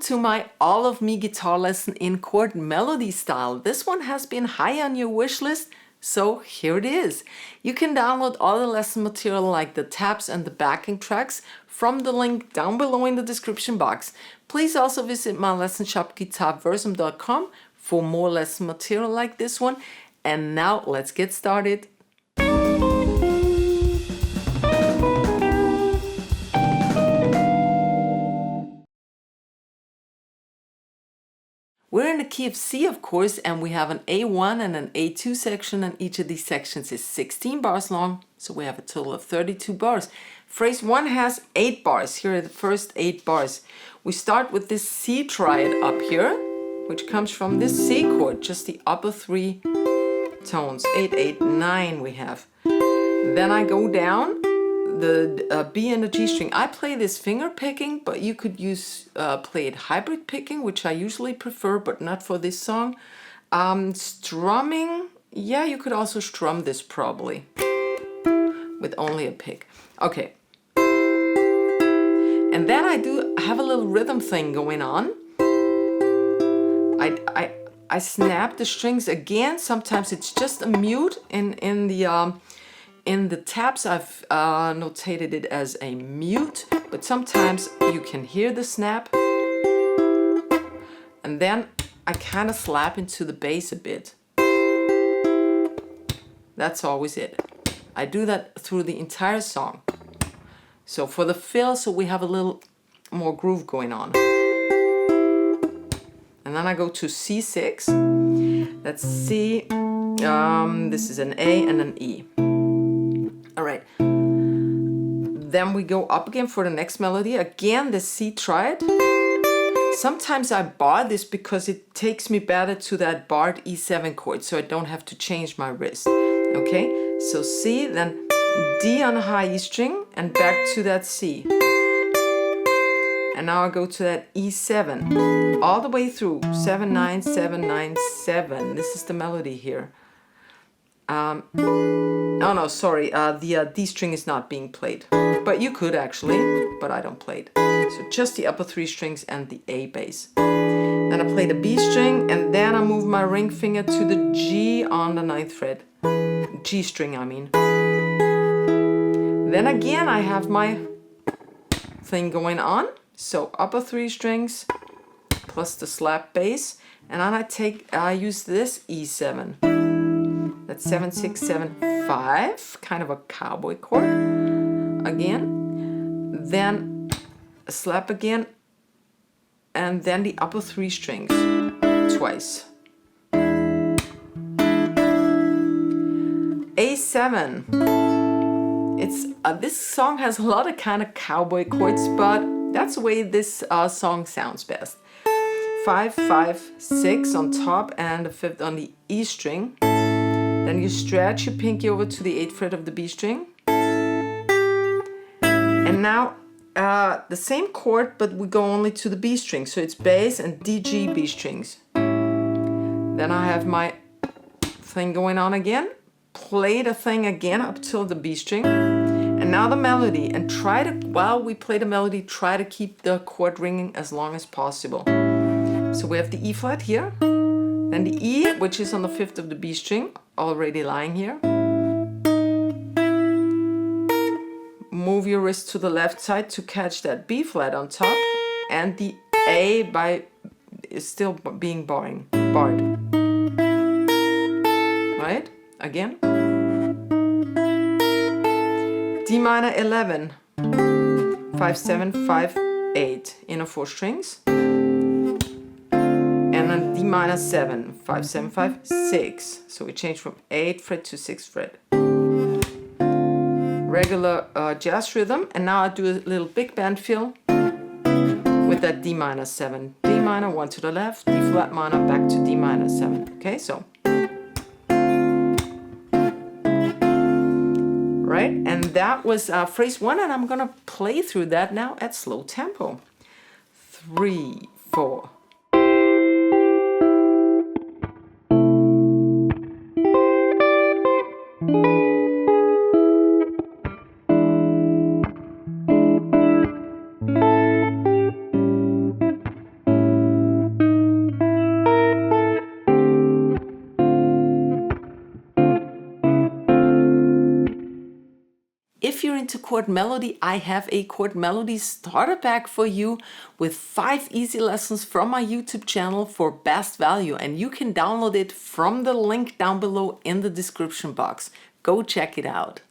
to my All of Me guitar lesson in chord melody style. This one has been high on your wish list, so here it is. You can download all the lesson material like the tabs and the backing tracks from the link down below in the description box. Please also visit my lesson shop Guitarversum.com for more lesson material like this one. And now let's get started. We're in the key of C, of course, and we have an A1 and an A2 section, and each of these sections is 16 bars long, so we have a total of 32 bars. Phrase 1 has 8 bars. Here are the first 8 bars. We start with this C triad up here, which comes from this C chord, just the upper 3 tones. 8, 8, 9 we have. Then I go down the B and the G string. I play this finger picking, but you could use play it hybrid picking, which I usually prefer, but not for this song. Strumming, yeah, you could also strum this probably with only a pick. Okay. And then I have a little rhythm thing going on. I snap the strings again. Sometimes it's just a mute in the tabs. I've notated it as a mute, but sometimes you can hear the snap. And then I kind of slap into the bass a bit. That's always it. I do that through the entire song. So for the fill, so we have a little more groove going on. And then I go to C6. That's C. This is an A and an E. All right. Then we go up again for the next melody. Again, the C triad. Sometimes I bar this because it takes me better to that barred E7 chord, so I don't have to change my wrist. Okay, so C, then D on a high E string, and back to that C. And now I go to that E7, all the way through, 7, 9, 7, 9, 7. This is the melody here. Oh no, sorry, the D string is not being played. But you could actually, but I don't play it. So just the upper 3 strings and the A bass. Then I play the B string, and then I move my ring finger to the G on the 9th fret. G string, I mean. Then again, I have my thing going on. So upper 3 strings plus the slap bass, and then I use this E7. That's 7, 6, 7, 5, kind of a cowboy chord. Again, then a slap again, and then the upper 3 strings twice. A7. It's this song has a lot of kind of cowboy chords, but that's the way this song sounds best. 5, 5, 6 on top and the 5th on the E string. Then you stretch your pinky over to the 8th fret of the B string. And now the same chord, but we go only to the B string. So it's bass and D, G, B strings. Then I have my thing going on again. Play the thing again up till the B string. And now the melody, and try to, while we play the melody, try to keep the chord ringing as long as possible. So we have the E flat here, then the E, which is on the 5th of the B string, already lying here. Move your wrist to the left side to catch that B flat on top, and the A is still being barred. Right? Again. D minor 11, 5, 7, 5, 8, inner 4 strings. And then D minor 7, 5, 7, 5, 6. So we change from 8th fret to 6th fret. Regular jazz rhythm. And now I do a little big band fill with that D minor 7. D minor, 1 to the left, D flat minor, back to D minor 7. Okay, so. Right, and that was phrase 1, and I'm gonna play through that now at slow tempo. 3, 4. into chord melody, I have a chord melody starter pack for you with 5 easy lessons from my YouTube channel for best value, and you can download it from the link down below in the description box. Go check it out.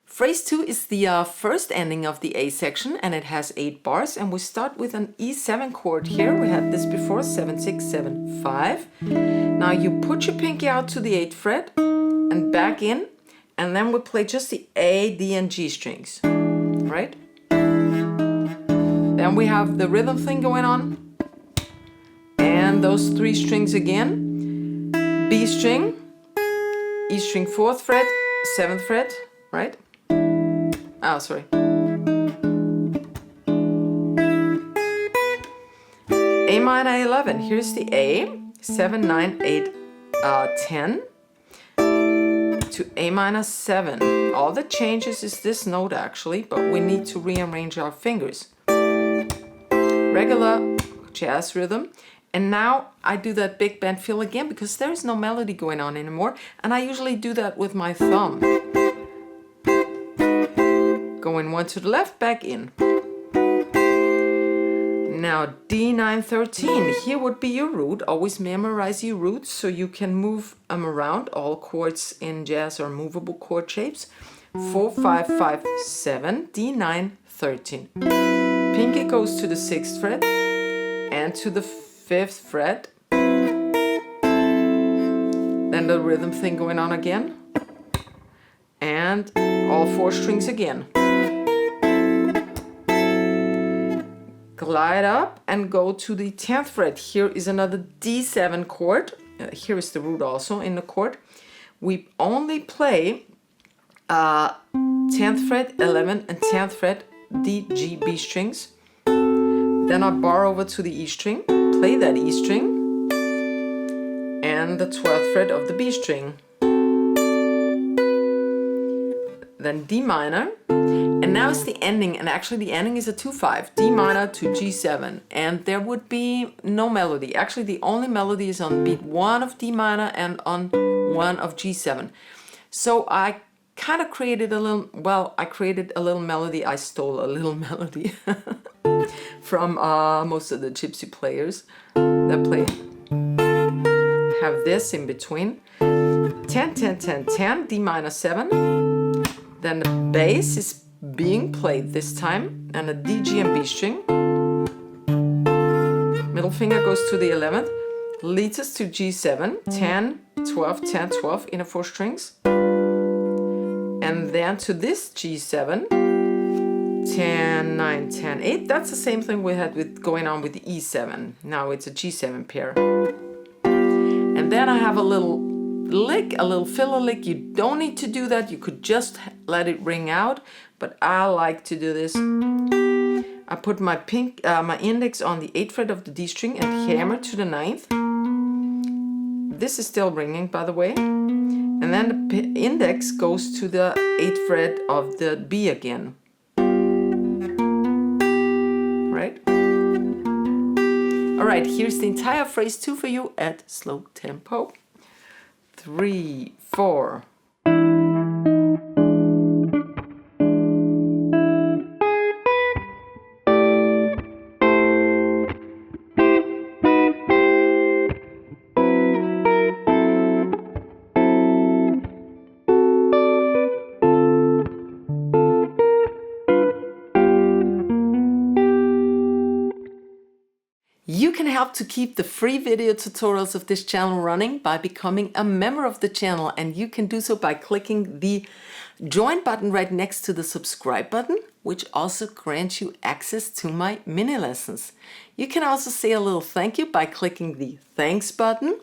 Phrase 2 is the first ending of the A section, and it has 8 bars, and we start with an E7 chord here. We had this before, 7, 6, 7, 5. Now you put your pinky out to the 8th fret and back in, and then we play just the A, D, and G strings, right? Then we have the rhythm thing going on, and those 3 strings again. B string, E string 4th fret, 7th fret, right? Oh, sorry. A minor 11, here's the A, 7, 9, 8, 10, to A minor 7. All that changes is this note actually, but we need to rearrange our fingers. Regular jazz rhythm. And now I do that big bend feel again because there is no melody going on anymore, and I usually do that with my thumb. Going 1 to the left, back in. Now D9, 13, here would be your root. Always memorize your roots so you can move them around. All chords in jazz are movable chord shapes. 4, 5, 5, 7, D9, 13. Pinky goes to the 6th fret and to the 5th fret. Then the rhythm thing going on again. And all 4 strings again. Glide up and go to the 10th fret. Here is another D7 chord. Here is the root also in the chord. We only play 10th fret, 11th and 10th fret, D, G, B strings. Then I bar over to the E string, play that E string, and the 12th fret of the B string. Then D minor. And now it's the ending, and actually the ending is a 2-5, D minor to G7, and there would be no melody. Actually, the only melody is on beat 1 of D minor and on 1 of G7. So I kind of created a little, well, I created a little melody. I stole a little melody from most of the gypsy players that play. Have this in between. 10, 10, 10, 10, D minor 7. Then the bass is being played this time, and a D, G, and B string. Middle finger goes to the 11th, leads us to G7, 10, 12, 10, 12 in a 4 strings. And then to this G7, 10, 9, 10, 8. That's the same thing we had with going on with the E7. Now it's a G7 pair. And then I have a little lick, a little filler lick. You don't need to do that. You could just let it ring out, but I like to do this. I put my my index on the 8th fret of the D string and hammer to the 9th. This is still ringing, by the way. And then the index goes to the 8th fret of the B again. Right? All right, here's the entire phrase 2 for you at slow tempo. 3, 4. You can help to keep the free video tutorials of this channel running by becoming a member of the channel, and you can do so by clicking the join button right next to the subscribe button, which also grants you access to my mini lessons. You can also say a little thank you by clicking the thanks button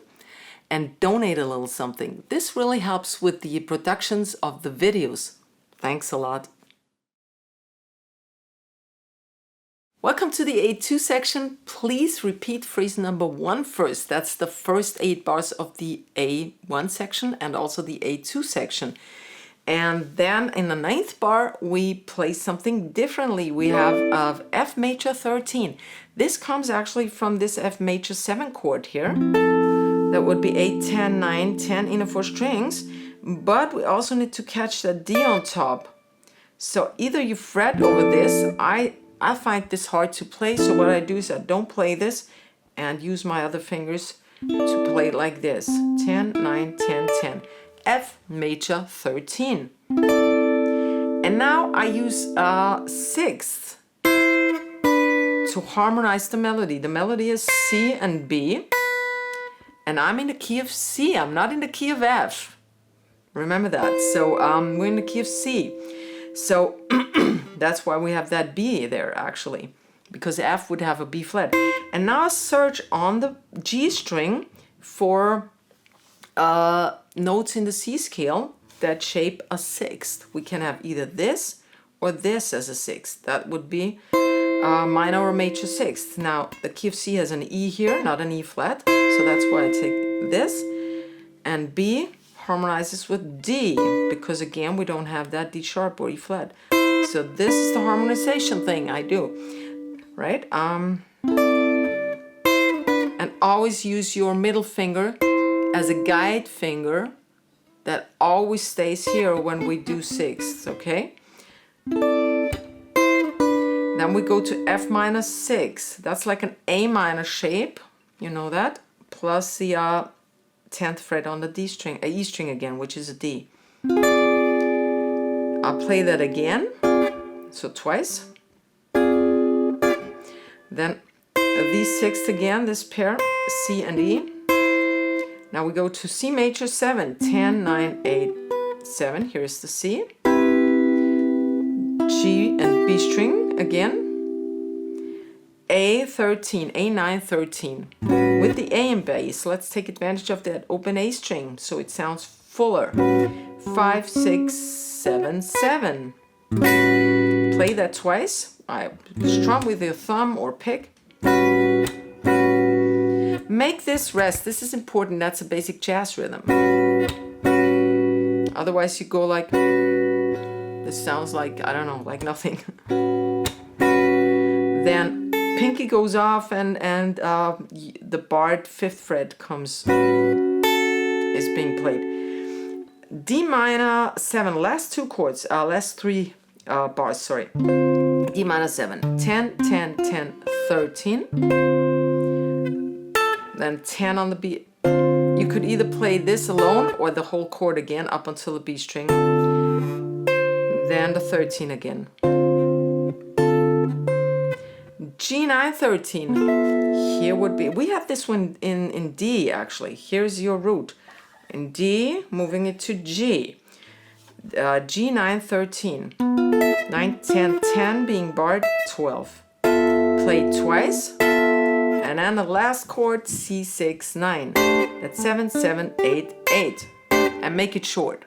and donate a little something. This really helps with the productions of the videos. Thanks a lot. Welcome to the A2 section. Please repeat phrase number 1 first. That's the first 8 bars of the A1 section and also the A2 section. And then in the 9th bar, we play something differently. We have F major 13. This comes actually from this F major 7 chord here. That would be 8, 10, 9, 10 in the 4 strings. But we also need to catch the D on top. So either you fret over this. I find this hard to play, so what I do is I don't play this and use my other fingers to play like this. 10, 9, 10, 10. F major 13. And now I use sixth to harmonize the melody. The melody is C and B. And I'm in the key of C. I'm not in the key of F. Remember that. So we're in the key of C. So that's why we have that B there actually. Because F would have a B flat. And now I search on the G string for notes in the C scale that shape a sixth. We can have either this or this as a sixth. That would be minor or major sixth. Now the key of C has an E here, not an E flat, so that's why I take this. And B harmonizes with D, because again we don't have that D sharp or E flat. So this is the harmonization thing I do, right? And always use your middle finger as a guide finger that always stays here when we do sixths, okay? Then we go to F minor 6. That's like an A minor shape, you know that, plus the 10th fret on the D string, E string again, which is a D. I'll play that again, so twice. Then these sixth again, this pair, C and E. Now we go to C major 7, 10, 9, 8, 7. Here's the C. G and B string again. A 13, A9 13. With the A in bass, let's take advantage of that open A string so it sounds fuller. 5, 6, 7, 7. Play that twice. I strum with your thumb or pick. Make this rest. This is important. That's a basic jazz rhythm. Otherwise you go like, this sounds like, I don't know, like nothing. Then pinky goes off and the barred 5th fret is being played. D minor 7, last 2 chords, last 3 bars, sorry. D minor 7, 10, 10, 10, 13. Then 10 on the B. You could either play this alone or the whole chord again up until the B string. Then the 13 again. G9 13. Here would be, we have this one in D actually. Here's your root. In D, moving it to G. G9 13. 9, 10, 10 being barred, 12. Played twice. And then the last chord, C6, 9. That's 7, 7, 8, 8. And make it short.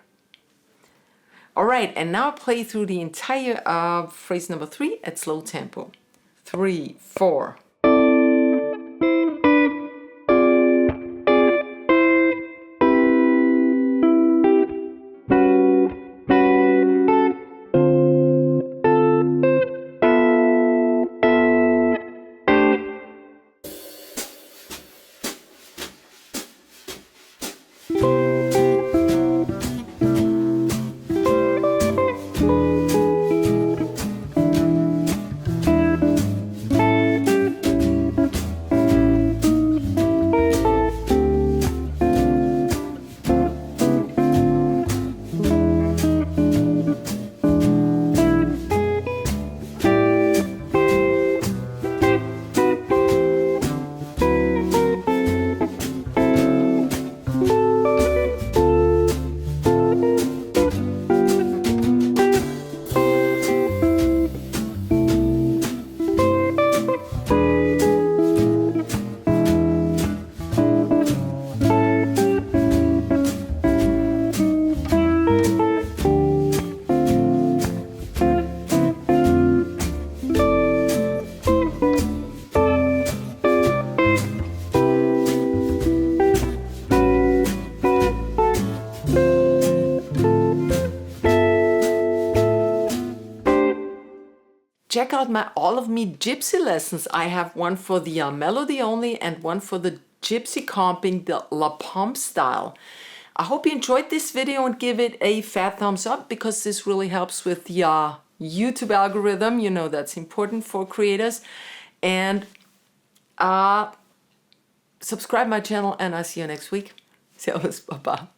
All right, and now play through the entire phrase number 3 at slow tempo. 3, 4. Check out my All of Me Gypsy lessons. I have one for the melody only and one for the gypsy comping, the La Pompe style. I hope you enjoyed this video and give it a fat thumbs up because this really helps with the YouTube algorithm. You know that's important for creators. And subscribe my channel, and I'll see you next week. Servus, Baba.